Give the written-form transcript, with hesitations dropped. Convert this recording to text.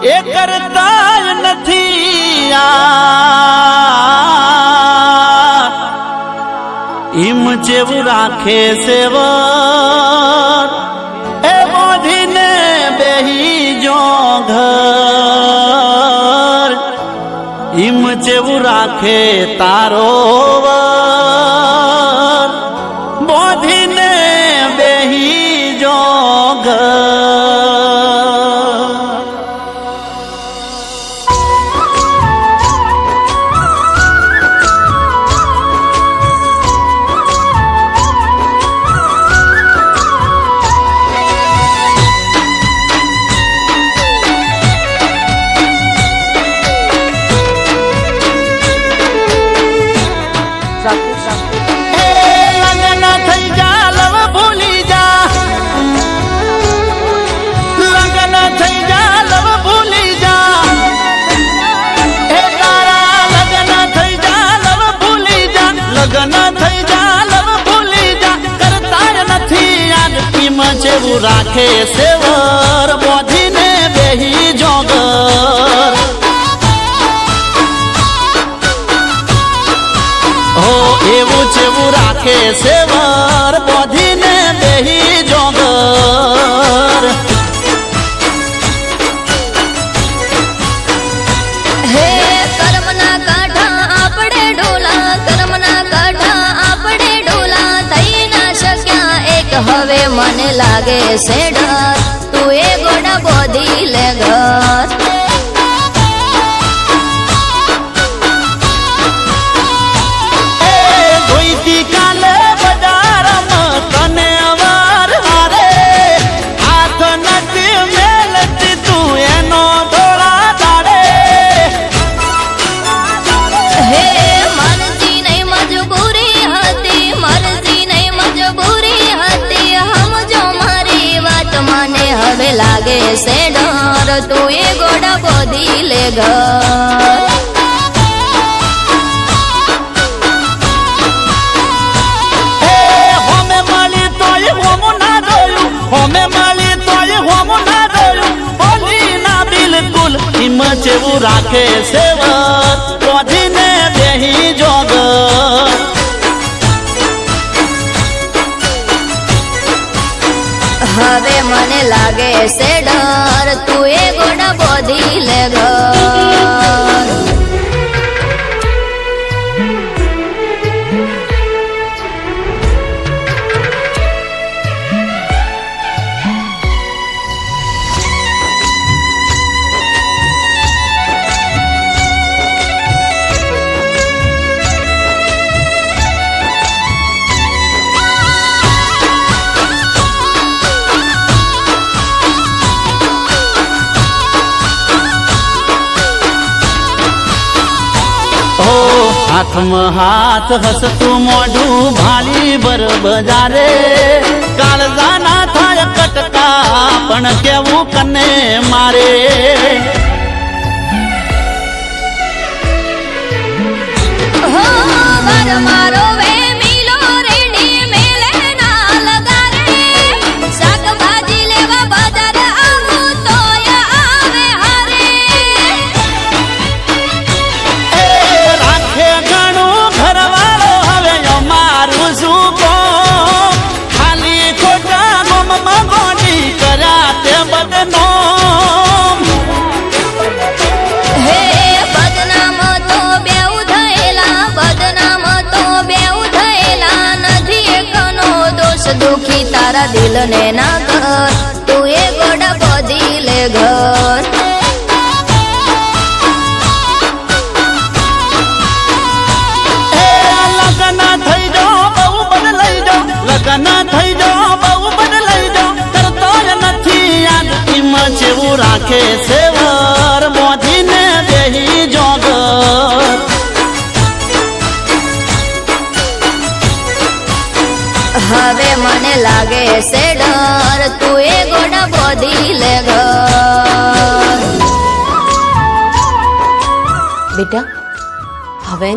એ કરતા નથી ઈમ જેવું રાખે સેવર એ બોધીને બેહી જો ઘર ઈમ જેવું રાખે તારો વર બોધીને બેહી જો ઘર રાખે સેવર બોધીને બેહી જોગર હો એવું જેવું રાખે સેવર બોધીને બેહી જોગર હે કર્મના કાંઠા આપણે ઢોલા કર્મના કાંઠા આપણે ઢોલા થઈ ના શક્યા એક હવે મને લાગે છે ડર તું એ ગોડા બોધી લે ઘર ધોઈતી કાલે બજારમાં તને અવાર હારે હાથ નથી મેલતી તું એનો ધોળા દાડે હે મરજી નહીં મજબૂરી હતી મરજી નહીં મજબૂરી હતી સમજો મારી વાત મને હવે લાગે છે ડર તું એ ગોડા બોધી લે ઘર હોમે માલી તોય હોમું ના જોયું હોમે માલી તોય હોમું ના જોયું બોલી ના બિલકુલ હિમ જેવું રાખે સેવર બોધીને બેહી જોગર હવે મને લાગે છે ડર તું એ ગોડા બોધી લે ઘર હાથમાં હાથ હસતું મોઢું ભાલી બર બજારે કાળજા ના થાય કટકા પણ કેવું કને મારે હો મારો વે મિલો રેડી મેલે ના લગારે શાકભાજી લેવા બજાર આવું તોય આવે હારે રાખે ઘણું ઘરવાળો હવે અમારું શું કહો ખાલી ખોટા ગમમાં ગોડી કર્યા તે બદનો હે બદનામ તો બેઉ થયેલા નથી એકનો દોષ દુખી તારા દિલને ના કર તું એ ગોડા બોધી લે ઘર લગન થઈ જાઓ બહુ બદલાઈ જાઓ લગન થઈ જાઓ બહુ બદલાઈ જાઓ કરતો જ નથી યાદ ઈમ જેવું રાખે સેવર બોધીને બેહી જોગર હવે મને લાગે છે ડર તું એ ગોડા બોધી લે ઘર બેટા હવે